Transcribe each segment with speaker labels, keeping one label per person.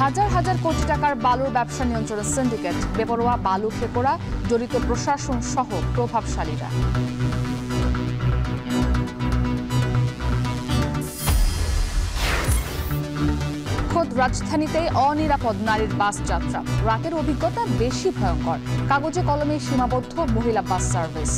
Speaker 1: হাজার হাজার কোটি টাকার বালুর ব্যবসা নিয়ন্ত্রণে সিন্ডিকেট, বেপরোয়া বালু খেকোড়া, জড়িত প্রশাসন সহ প্রভাবশালীরা। খোদ রাজধানীতেই অনিরাপদ নারীর বাস যাত্রা, রাতের অভিজ্ঞতা বেশি ভয়ঙ্কর, কাগজে কলমে সীমাবদ্ধ মহিলা বাস সার্ভিস।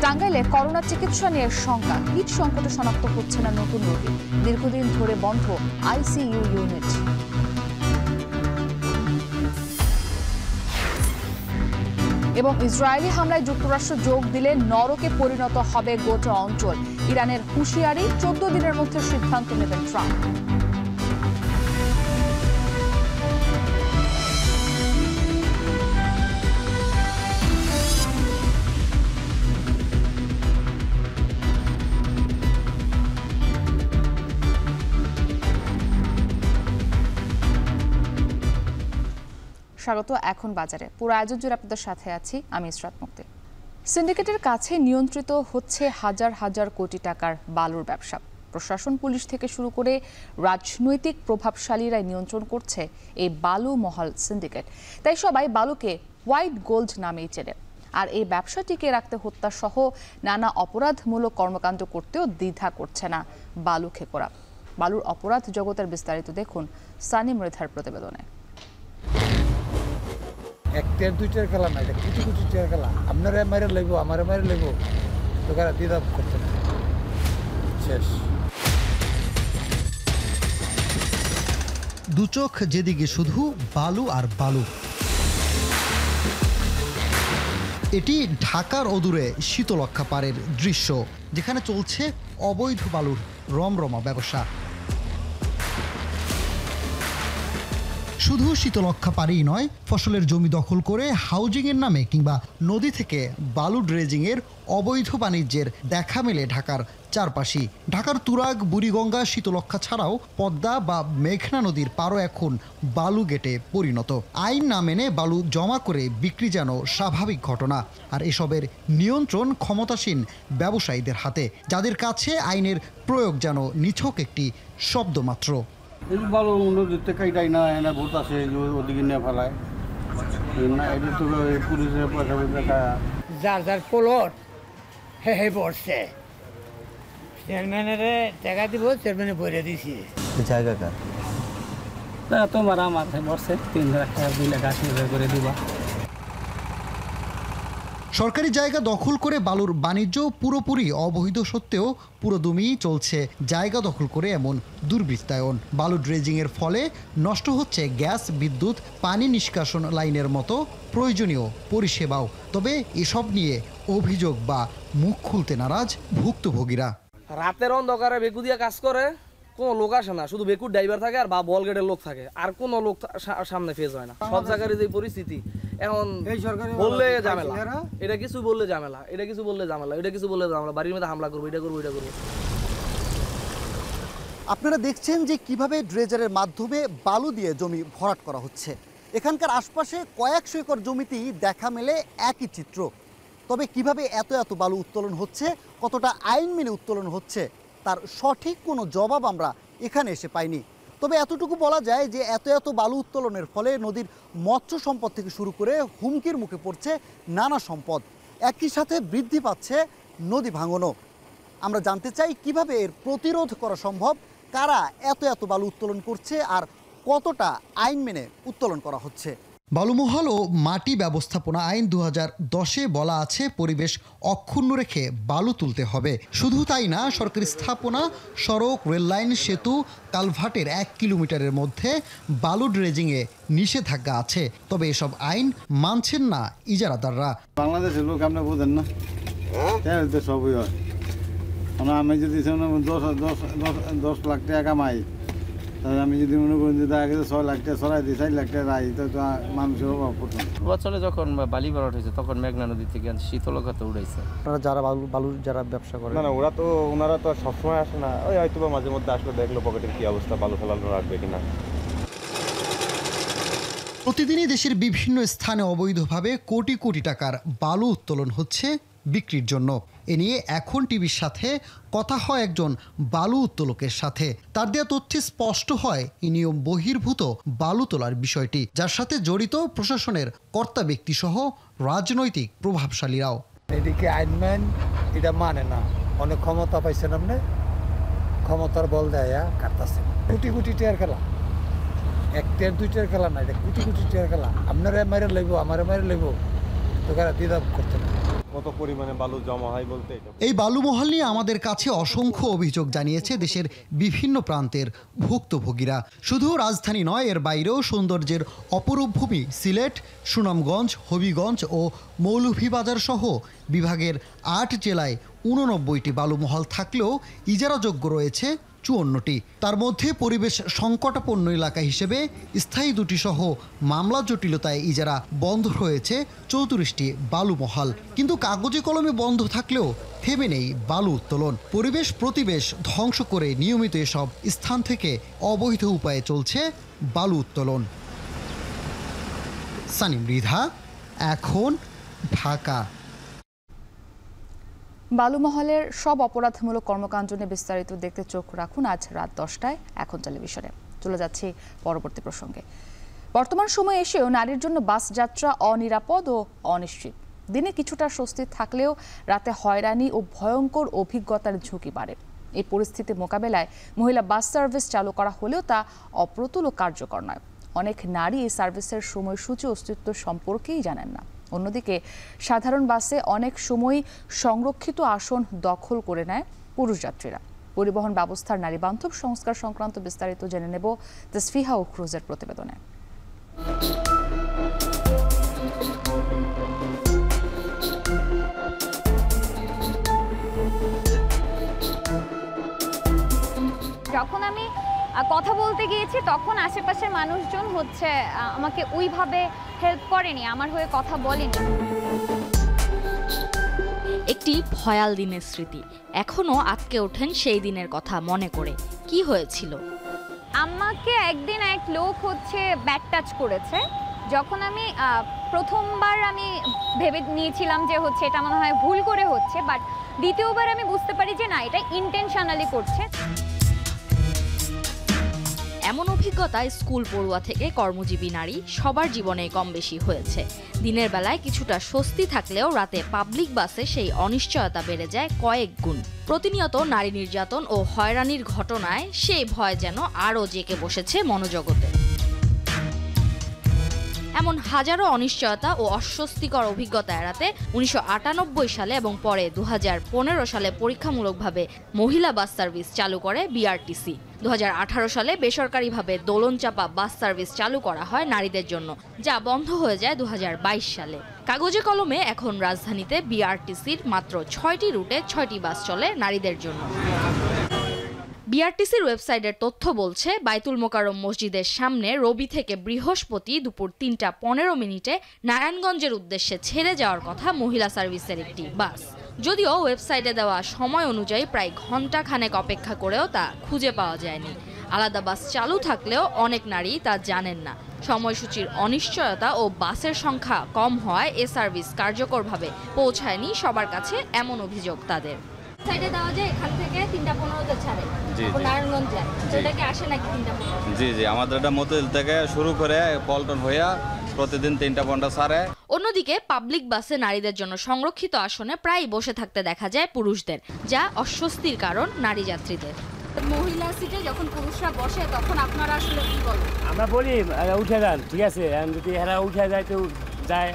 Speaker 1: টাঙ্গাইলে করোনা চিকিৎসা নিয়ে শঙ্কা, হিট সংকটে শনাক্ত হচ্ছে না নতুন রোগী, দীর্ঘদিন ধরে বন্ধ আইসিইউ ইউনিট। এবং ইসরায়েলি হামলায় যুক্তরাষ্ট্র যোগ দিলে নরকে পরিণত হবে গোটা অঞ্চল, ইরানের হুঁশিয়ারি, 14 দিনের মধ্যে সিদ্ধান্ত নেবেন ট্রাম্প। স্বাগত এখন বাজারে, পুরো আয়োজন জুড়ে আপনাদের সাথে আছি আমি ইসরাত মুক্তি। সিন্ডিকেটের কাছে নিয়ন্ত্রিত হচ্ছে হাজার হাজার কোটি টাকার বালুর ব্যবসা। প্রশাসন, পুলিশ থেকে শুরু করে রাজনৈতিক প্রভাবশালীরাই নিয়ন্ত্রণ করছে এই বালু মহল সিন্ডিকেট। তাই সবাই বালুকে হোয়াইট গোল্ড নামেই চেনে। আর এই ব্যবসা টিকিয়ে রাখতে হত্যা সহ নানা অপরাধমূলক কর্মকাণ্ড করতেও দ্বিধা করছে না বালু খেকোড়া। বালুর অপরাধ জগতের বিস্তারিত দেখুন সানি মৃধার প্রতিবেদনে।
Speaker 2: একটার দুইটার খেলা না, এটা কোটি কোটি টাকার খেলা। আপনারা মারে লাগবো, আমারে মারে লাগবো, তো কারা দ্বিধা করছে না। শেষ।
Speaker 3: দুচোখ যেদিকে শুধু বালু আর বালু। এটি ঢাকার অদূরে শীতলক্ষ্যা পাড়ের দৃশ্য, যেখানে চলছে অবৈধ বালুর রমরমা ব্যবসা। শুধু শীতলক্ষ্যা পাড়েই নয়, ফসলের জমি দখল করে হাউজিংয়ের নামে কিংবা নদী থেকে বালু ড্রেজিংয়ের অবৈধ বাণিজ্যের দেখা মেলে ঢাকার চারপাশে। ঢাকার তুরাগ, বুড়িগঙ্গা, শীতলক্ষ্যা ছাড়াও পদ্মা বা মেঘনা নদীর পারও এখন বালু গেটে পরিণত। আইন না মেনে বালু জমা করে বিক্রি যেন স্বাভাবিক ঘটনা, আর এসবের নিয়ন্ত্রণ ক্ষমতাসীন ব্যবসায়ীদের হাতে, যাদের কাছে আইনের প্রয়োগ যেন নিছক একটি শব্দ মাত্র।
Speaker 4: এই বালু নদীতে কাইটাই না এনে ভোট আছে, ওদিকে নিয়ে ফেলায় না, এটা তো পুলিশের পয়সা দেখা।
Speaker 5: যার যার প্লট হে পড়ছে, চেয়ারম্যানের টাকা দিব, চেয়ারম্যানে বইরে দিছি।
Speaker 3: জায়গাটা
Speaker 6: তোমার আমার বসে 3 লাখ টাকা 2 লাখ 80 হাজার করে দিবা।
Speaker 3: সরকারি জায়গা দখল করে বালুর বাণিজ্য পুরোপুরি অবৈধ সত্ত্বেও পুরোদমই চলছে জায়গা দখল করে এমন দুর্বৃত্তায়ন। বালু ড্রেজিংয়ের ফলে নষ্ট হচ্ছে গ্যাস, বিদ্যুৎ, পানি নিষ্কাশন লাইনের মতো প্রয়োজনীয় পরিষেবাও। তবে এসব নিয়ে অভিযোগ বা মুখ খুলতে নারাজ ভুক্তভোগীরা।
Speaker 7: রাতের অন্ধকারে বেকু দিয়ে কাজ করে, কোনো লোক আসে না, শুধু বেকুর ড্রাইভার থাকে আর বা বল গেটের লোক থাকে, আর কোনো লোক সামনে ফেস হয় না। সব জায়গায় যে পরিস্থিতি এখন, বললে ঝামেলা, এটা কিছু বললে ঝামেলা, এটা কিছু বললে ঝামেলা, এটা কিছু বললে ঝামেলা, বাড়ির মধ্যে হামলা করবো, এটা করবো, এটা করবো।
Speaker 8: আপনারা দেখছেন যে কিভাবে ড্রেজারের মাধ্যমে বালু দিয়ে জমি ভরাট করা হচ্ছে। এখানকার আশপাশে কয়েকশো একর জমিতেই দেখা মেলে একই চিত্র। তবে কিভাবে এত এত বালু উত্তোলন হচ্ছে, কতটা আইন মেনে উত্তোলন হচ্ছে, তার সঠিক কোনো জবাব আমরা এখানে এসে পাইনি। তবে এতটুকু বলা যায় যে এত এত বালু উত্তোলনের ফলে নদীর মৎস্য সম্পদ থেকে শুরু করে হুমকির মুখে পড়ছে নানা সম্পদ, একই সাথে বৃদ্ধি পাচ্ছে নদী ভাঙনও। আমরা জানতে চাই কিভাবে এর প্রতিরোধ করা সম্ভব, কারা এত এত বালু উত্তোলন করছে আর কতটা আইন মেনে উত্তোলন করা হচ্ছে। বালুমহল ও মাটি ব্যবস্থাপনা আইন 2010-এ বলা আছে পরিবেশ অক্ষুণ্ণ রেখে বালু তুলতে হবে। শুধু তাই না, সরকারি স্থাপনা, সড়ক, রেললাইন, সেতু, কালভার্টের 1 কিলোমিটারের মধ্যে বালু ড্রেজিংয়ে নিষেধাজ্ঞা আছে। তবে এসব আইন মানছেন না ইজারাদাররা।
Speaker 4: বাংলাদেশের লোক আপনি বোঝেন না, সবই হয়। আমি যদি 10 লাখ টাকা কামাই, তাহলে আমি যদি মনে করি যে আগে 6 লাখ টাকা সরাই দিই, 4 লাখ টাকা রাই, তো মানুষের অভাব পড়তো।
Speaker 6: বছরে যখন বালি ভরাট হয়েছে তখন মেঘনা নদী থেকে শীতলক্ষ্যাতে উড়াইছে।
Speaker 8: আপনারা যারা বালুর যারা ব্যবসা করে,
Speaker 9: না ওনারা তো সবসময় আসে না, ওই হয়তো মাঝে মধ্যে আসলে দেখলো পকেটের কি অবস্থা, বালু ফেলানো রাখবে কিনা।
Speaker 3: প্রতিদিনই দেশের বিভিন্ন স্থানে অবৈধভাবে কোটি কোটি টাকার বালু উত্তোলন হচ্ছে বিক্রির জন্য। এ নিয়ে এখন টিভির সাথে কথা হয় একজন বালু উত্তোলকের সাথে। তার দেওয়া তথ্যে স্পষ্ট হয় এই নিয়ম বহির্ভূত বালু তোলার বিষয়টি, যার সাথে জড়িত প্রশাসনের কর্তা ব্যক্তিসহ রাজনৈতিক প্রভাবশালীরাও।
Speaker 2: এদিকে আইনম্যান এটা মানে না, অনেক ক্ষমতা পাইছেন আপনি, ক্ষমতার বল দেয় কাটতেছে। কোটি কোটি টিয়ার খেলা, 1 টিয়ার 2 টিয়ার খেলা না, এটা কোটি কোটি টিয়ার খেলা। আপনারা মারে লইব, আমারে মারে লইব, তো দ্বিধা করতে না।
Speaker 9: কত পরিমাণে বালু জমা হয় বলতে
Speaker 3: এই বালুমহল নিয়ে আমাদের কাছে অসংখ্য অভিযোগ জানিয়েছে দেশের বিভিন্ন প্রান্তের ভুক্তভোগীরা। শুধু রাজধানী নয়, এর বাইরেও সৌন্দর্যের অপরূপ ভূমি সিলেট, সুনামগঞ্জ, হবিগঞ্জ ও মৌলভীবাজার সহ বিভাগের 8 জেলায় 89টি বালুমহল থাকলেও ইজারাযোগ্য রয়েছে 54টি। তার মধ্যে পরিবেশ সংকটাপন্ন এলাকা হিসেবে স্থায়ী 2টি সহ মামলা জটিলতায় ইজারা বন্ধ রয়েছে 34টি বালুমহল। কিন্তু কাগজে কলমে বন্ধ থাকলেও থেমে নেই বালু উত্তোলন। পরিবেশ প্রতিবেশ ধ্বংস করে নিয়মিত এসব স্থান থেকে অবৈধ উপায়ে চলছে বালু উত্তোলন। সানি মৃধা, এখন, ঢাকা।
Speaker 1: বালুমহলের সব অপরাধমূলক কর্মকাণ্ড নিয়ে বিস্তারিত দেখতে চোখ রাখুন আজ রাত 10টায় এখন টেলিভিশনে। চলে যাচ্ছি পরবর্তী প্রসঙ্গে। বর্তমান সময়ে এসেও নারীর জন্য বাস যাত্রা অনিরাপদ ও অনিশ্চিত। দিনে কিছুটা স্বস্তি থাকলেও রাতে হয়রানি ও ভয়ঙ্কর অভিজ্ঞতার ঝুঁকি বাড়ে। এই পরিস্থিতি মোকাবেলায় মহিলা বাস সার্ভিস চালু করা হলেও তা অপ্রতুল ও কার্যকর নয়। অনেক নারী এই সার্ভিসের সময়সূচি অস্তিত্ব সম্পর্কেই জানেন না। অন্যদিকে সাধারণ বাসে অনেক সময় সংরক্ষিত আসন দখল করে নেয় পুরুষ যাত্রীরা। পরিবহন ব্যবস্থার নারীবান্ধব সংস্কার সংক্রান্ত বিস্তারিত জেনে নেব তাসফিহা উখরুজের প্রতিবেদনে।
Speaker 10: যখন আমি কথা বলতে গিয়েছি তখন আশেপাশের মানুষজন আমাকে ওইভাবে হেল্প করেনি, আমার হয়ে কথা বলেনি।
Speaker 11: একটি ভয়াল দিনের স্মৃতি এখনো আটকে ওঠেন সেই দিনের কথা মনে করে। কি হয়েছিল?
Speaker 10: আমাকে একদিন এক লোক ব্যাড টাচ করেছে। যখন আমি প্রথমবার আমি ভেবে নিয়েছিলাম যে এটা মনে হয় ভুল করে হচ্ছে, বাট দ্বিতীয়বার আমি বুঝতে পারি যে না, এটা ইন্টেনশনালি করছে।
Speaker 11: এমন অভিজ্ঞতা স্কুল পড়ুয়া থেকে কর্মজীবী নারী সবার জীবনে কম বেশি হয়েছে। দিনের বেলায় কিছুটা স্বস্তি থাকলেও রাতে পাবলিক বাসে সেই অনিশ্চয়তা বেড়ে যায় কয়েক গুণ। প্রতিনিয়ত নারী নির্যাতন ও হয়রানির ঘটনায় সেই ভয় যেন আরও জেঁকে বসেছে মনোজগতে। এমন হাজারো অনিশ্চয়তা ও অস্বস্তিকর অভিজ্ঞতা এড়াতে 1998 সালে এবং পরে 2015 সালে পরীক্ষামূলকভাবে মহিলা বাস সার্ভিস চালু করে বিআরটিসি। 2018 সালে বেসরকারিভাবে দোলনচাপা বাস সার্ভিস চালু করা হয় নারীদের জন্য, যা বন্ধ হয়ে যায় 2022 সালে। কাগজে কলমে এখন রাজধানীতে বিআরটিসির মাত্র 6টি রুটে 6টি বাস চলে নারীদের জন্য। বিআরটিসির ওয়েবসাইটের তথ্য বলছে, বাইতুল মোকাররম মসজিদের সামনে রবি থেকে বৃহস্পতি দুপুর 3:15 নারায়ণগঞ্জের উদ্দেশ্যে ছেড়ে যাওয়ার কথা মহিলা সার্ভিসের একটি বাস। যদিও ওয়েবসাইটে দেওয়া সময় অনুযায়ী প্রায় ঘন্টা খানেক অপেক্ষা করেও তা খুঁজে পাওয়া যায়নি। আলাদা বাস চালু থাকলেও অনেক নারী তা জানেন না। সময়সূচির অনিশ্চয়তা ও বাসের সংখ্যা কম হওয়ায় এ সার্ভিস কার্যকরভাবে পৌঁছায়নি সবার কাছে, এমন অভিযোগ তাদের।
Speaker 10: সাইডে দেওয়া যায় এখান থেকে 3:15 ছাড়ে নারায়ণগঞ্জ যায়, সেটা কি আসে নাকি 3:15?
Speaker 12: জি জি, আমাদের এটা মতিল থেকে শুরু করে পল্টন হইয়া প্রতিদিন 3:15 ছাড়ে।
Speaker 11: অন্যদিকে পাবলিক বাসে নারীদের জন্য সংরক্ষিত আসনে প্রায় বসে থাকতে দেখা যায় পুরুষদের, যা অস্বস্তির কারণ নারী যাত্রীদের।
Speaker 10: মহিলা সিটে যখন পুরুষরা বসে তখন আপনারা আসলে কি বলেন?
Speaker 6: আমরা বলি উঠে যান, ঠিক আছে, যদি এরা উঠে যায় তো যায়,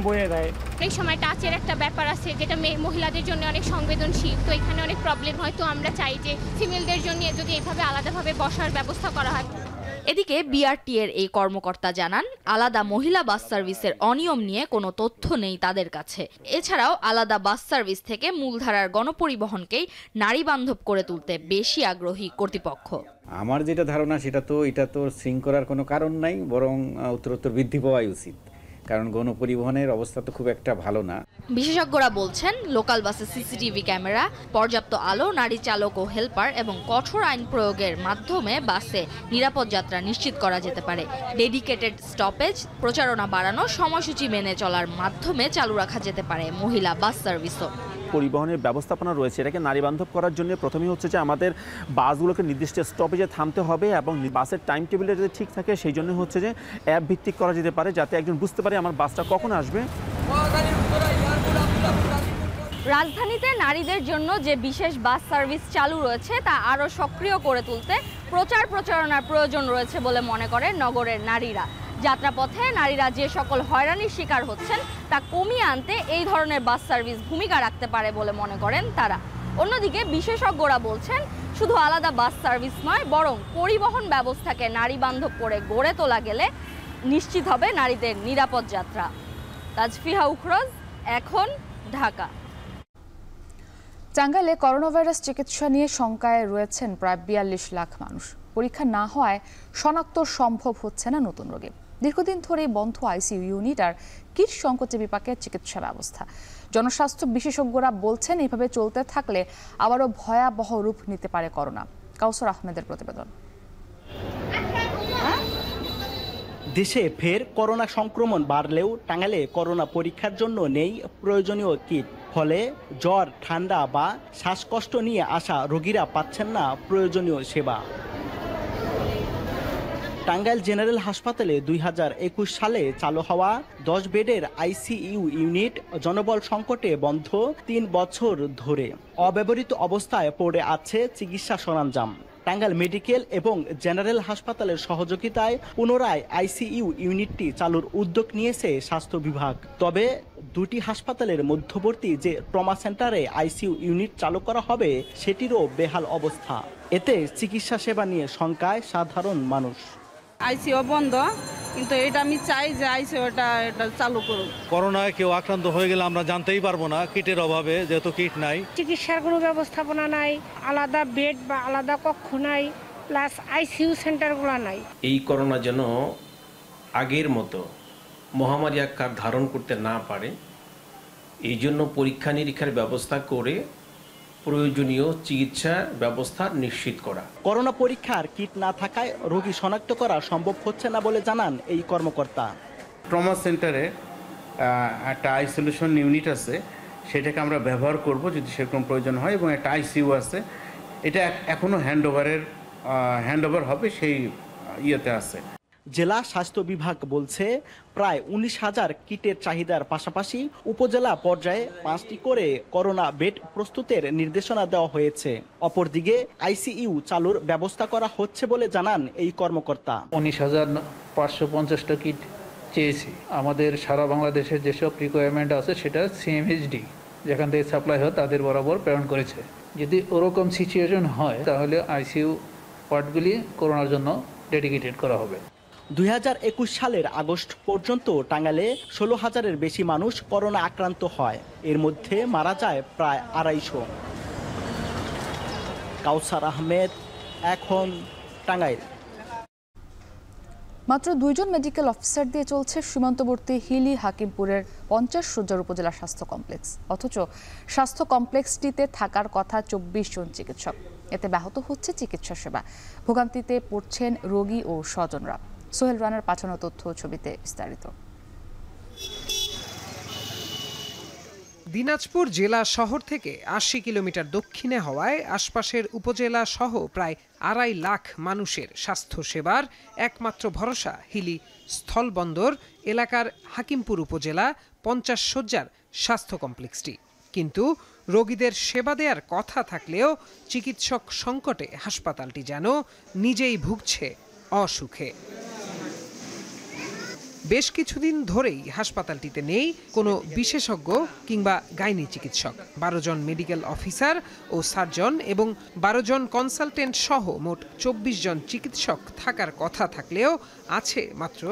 Speaker 6: বয়ে যায়।
Speaker 10: অনেক সময় টাচের একটা ব্যাপার আছে যেটা মহিলাদের জন্য অনেক সংবেদনশীল, তো এখানে অনেক প্রবলেম হয়। তো আমরা চাই যে ফিমেলদের জন্য যদি এইভাবে আলাদাভাবে বসার ব্যবস্থা করা হয়।
Speaker 11: এদিকে বিআরটি এর এই কর্মকর্তা জানান, আলাদা মহিলা বাস সার্ভিসের অনিয়ম নিয়ে কোনো তথ্য নেই তাদের কাছে। এছাড়াও আলাদা বাস সার্ভিস থেকে মূলধারার গণপরিবহনকেই নারী বান্ধব করে তুলতে বেশি আগ্রহী কর্তৃপক্ষ।
Speaker 13: আমার যেটা ধারণা এটা তো শৃঙ্খল করার কোনো কারণ নাই, বরং উত্তরোত্তর বৃদ্ধি পাওয়াই উচিত, কারণ গণপরিবহনের অবস্থা তো খুব একটা ভালো না।
Speaker 11: বিশেষজ্ঞরা বলছেন, লোকাল বাসে সিসিটিভি ক্যামেরা, পর্যাপ্ত আলো, নারী চালক ও হেল্পার এবং কঠোর আইন প্রয়োগের মাধ্যমে বাসে নিরাপদ যাত্রা নিশ্চিত করা যেতে পারে। ডেডিকেটেড স্টপেজ, প্রচারণা বাড়ানো, সময়সূচি মেনে চলার মাধ্যমে চালু রাখা যেতে পারে মহিলা বাস সার্ভিসও।
Speaker 14: পরিবহনের ব্যবস্থাপনা রয়েছে এটাকে নারীবান্ধব করার জন্য প্রথমেই হচ্ছে যে আমাদের বাসগুলোকে নির্দিষ্ট স্টপেজে থামতে হবে এবং বাসের টাইম টেবিলটা যদি ঠিক থাকে সেই জন্য হচ্ছে যে অ্যাপ ভিত্তিক করা যেতে পারে যাতে একজন বুঝতে পারে আমার বাসটা কখন আসবে।
Speaker 11: রাজধানীতে নারীদের জন্য যে বিশেষ বাস সার্ভিস চালু রয়েছে তা আরও সক্রিয় করে তুলতে প্রচারণার প্রয়োজন রয়েছে বলে মনে করেন নগরের নারীরা। যাত্রাপথে নারীরা যে সকল হয়রানির শিকার হচ্ছেন তা কমিয়ে আনতে এই ধরনের বাস সার্ভিস ভূমিকা রাখতে পারে বলে মনে করেন তারা। অন্যদিকে বিশেষজ্ঞরা বলছেন শুধু আলাদা বাস সার্ভিস নয় বরং পরিবহন ব্যবস্থাকে নারী বান্ধব করে গড়ে তোলা গেলে নিশ্চিত হবে নারীদের নিরাপদ যাত্রা। তাজফিহা উখরজ, এখন, ঢাকা।
Speaker 1: টাঙ্গাইলে করোনা ভাইরাস চিকিৎসা নিয়ে শঙ্কায় রয়েছেন প্রায় ৪২ লাখ মানুষ। পরীক্ষা না হওয়ায় শনাক্ত সম্ভব হচ্ছে না নতুন রোগী। দীর্ঘদিন ধরেই বন্ধ আইসিইউ ইউনিট আর কিট সংকটে বিপাকে চিকিৎসা ব্যবস্থা। জনস্বাস্থ্য বিশেষজ্ঞরা বলছেন এইভাবে চলতে থাকলে আবারও ভয়াবহ রূপ নিতে পারে করোনা। কাউসার আহমেদের প্রতিবেদন।
Speaker 15: দেশে ফের করোনা সংক্রমণ বাড়লেও টাঙ্গাইলে করোনা পরীক্ষার জন্য নেই প্রয়োজনীয় কিট। ফলে জ্বর, ঠান্ডা বা শ্বাসকষ্ট নিয়ে আসা রোগীরা পাচ্ছেন না প্রয়োজনীয় সেবা। টাঙ্গাইল জেনারেল হাসপাতালে ২০২১ সালে চালু হওয়া ১০ বেডের আইসিইউ ইউনিট জনবল সংকটে বন্ধ ৩ বছর ধরে। অব্যবহৃত অবস্থায় পড়ে আছে চিকিৎসা সরঞ্জাম। টাঙ্গাইল মেডিকেল এবং জেনারেল হাসপাতালের সহযোগিতায় পুনরায় আইসিইউ ইউনিটটি চালুর উদ্যোগ নিয়েছে স্বাস্থ্য বিভাগ। তবে দুটি হাসপাতালের মধ্যবর্তী যে ট্রমা সেন্টারে আইসিইউ ইউনিট চালু করা হবে সেটিরও বেহাল অবস্থা। এতে চিকিৎসা সেবা নিয়ে শঙ্কায় সাধারণ মানুষ।
Speaker 16: আইসিইউ বন্ধ, কিন্তু এটা আমি চাই যে আইসিইউটা এটা চালু করুক।
Speaker 17: করোনায় কেউ আক্রান্ত হয়ে গেলে আমরা জানতেই পারবো না কিটের অভাবে, যেহেতু কিট নাই।
Speaker 18: চিকিৎসার কোনো ব্যবস্থাপনা নাই, আলাদা বেড বা আলাদা কক্ষ নাই, প্লাস আইসিইউ সেন্টারগুলো নাই।
Speaker 19: এই করোনা যেন আগের মতো মহামারী আকার ধারণ করতে না পারে, এই জন্য পরীক্ষা নিরীক্ষার ব্যবস্থা করে প্রয়োজনীয় চিকিৎসা ব্যবস্থা নিশ্চিত করা।
Speaker 15: করোনা পরীক্ষার কিট না থাকায় রোগী শনাক্ত করা সম্ভব হচ্ছে না বলে জানান এই কর্মকর্তা।
Speaker 20: ট্রমা সেন্টারে একটা আইসোলেশন ইউনিট আছে, সেটাকে আমরা ব্যবহার করব যদি সেরকম প্রয়োজন হয়, এবং একটা আইসিইউ আছে, এটা এখনও হ্যান্ডওভার হবে সেই ইয়েতে আছে।
Speaker 15: জেলা স্বাস্থ্য বিভাগ বলছে প্রায় ১৯,০০০ কিটের চাহিদার পাশাপাশি উপজেলা পর্যায়ে ৫টি করে করোনা বেড প্রস্তুতের নির্দেশনা দেওয়া হয়েছে। অপরদিকে আইসিইউ চালুর ব্যবস্থা করা হচ্ছে বলে জানান এই কর্মকর্তা।
Speaker 21: ১৯,৫৫০টা কিট চেয়েছি। আমাদের সারা বাংলাদেশের যেসব রিকোয়ারমেন্ট আছে সেটা সিএমএইচডি যেখান থেকে সাপ্লাই হয় তাদের বরাবর প্রেরণ করেছে। যদি ওরকম সিচুয়েশন হয় তাহলে আইসিইউ ওয়ার্ডগুলি করোনার জন্য ডেডিকেটেড করা হবে।
Speaker 15: ২০২১ সালের আগস্ট পর্যন্ত টাঙ্গাইলে ১৬,০০০-এর বেশি মানুষ করোনা আক্রান্ত হয়। এর মধ্যে মারা যায় প্রায় ২৫০। কাউসার আহমেদ, এখন, টাঙ্গাইল।
Speaker 1: মাত্র ২ জন মেডিকেল অফিসার দিয়ে চলছে সীমান্তবর্তী হিলি হাকিমপুরের ৫০ শয্যার উপজেলা স্বাস্থ্য কমপ্লেক্স। অথচ স্বাস্থ্য কমপ্লেক্সটিতে থাকার কথা ২৪ জন চিকিৎসক। এতে ব্যাহত হচ্ছে চিকিৎসা সেবা। ভোগান্তিতে পড়ছেন রোগী ও স্বজনরা। সোহেল রানার পাঠানো তথ্য ছবিতে বিস্তারিত।
Speaker 22: দিনাজপুর জেলা শহর থেকে ৮০ কিলোমিটার দক্ষিণে হওয়ায় আশপাশের উপজেলা সহ প্রায় ২.৫ লাখ মানুষের স্বাস্থ্য সেবার একমাত্র ভরসা হিলি স্থলবন্দর এলাকার হাকিমপুর উপজেলা ৫০ শয্যার স্বাস্থ্য কমপ্লেক্সটি। কিন্তু রোগীদের সেবা দেওয়ার কথা থাকলেও চিকিৎসক সংকটে হাসপাতালটি যেন নিজেই ভুগছে অসুখে। বেশ কিছুদিন ধরেই হাসপাতালটিতে নেই কোনো বিশেষজ্ঞ কিংবা গাইনি চিকিৎসক। ১২ জন মেডিকেল অফিসার ও সার্জন এবং ১২ জন কনসালটেন্ট সহ মোট ২৪ জন চিকিৎসক থাকার কথা থাকলেও আছে মাত্র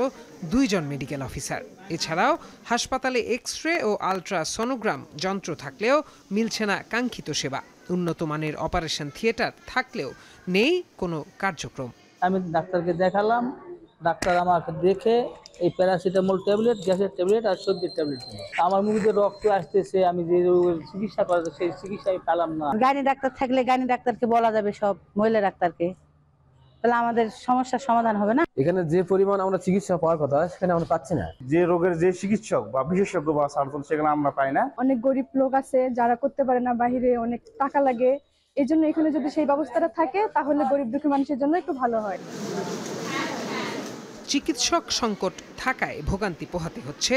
Speaker 22: ২ জন মেডিকেল অফিসার। এছাড়াও হাসপাতালে এক্স রে ও আলট্রাসোনোগ্রাম যন্ত্র থাকলেও মিলছে না কাঙ্ক্ষিত সেবা। উন্নত মানের অপারেশন থিয়েটার থাকলেও নেই কোনো কার্যক্রম।
Speaker 23: আমি ডাক্তারকে দেখালাম, ডাক্তার আমাকে দেখে এই প্যারাসিটামল ট্যাবলেট, গ্যাসের ট্যাবলেট আর সর্দির ট্যাবলেট দিল। আমার মুখে রক্ত আসতেছে, আমি যে চিকিৎসা করাতে সেই চিকিৎসা আমি পেলাম না।
Speaker 24: গাইনি ডাক্তার থাকলে গাইনি ডাক্তারকে বলা যাবে, সব মহিলা ডাক্তারকে
Speaker 4: তাহলে আমাদের সমস্যার সমাধান হবে না।
Speaker 5: এখানে যে পরিমাণ আমরা চিকিৎসা পাওয়ার কথা সেখানে আমরা পাচ্ছি না। যে রোগের যে চিকিৎসক বা বিশেষজ্ঞ বা সার্জন সেখানে আমরা পাই না।
Speaker 7: অনেক গরিব লোক আছে যারা করতে পারে না, বাইরে অনেক টাকা লাগে, এই জন্য এখানে যদি সেই ব্যবস্থাটা থাকে তাহলে গরিব দুঃখী মানুষের জন্য একটু ভালো হয়।
Speaker 22: চিকিৎসক সংকট থাকায় ভোগান্তি পোহাতে হচ্ছে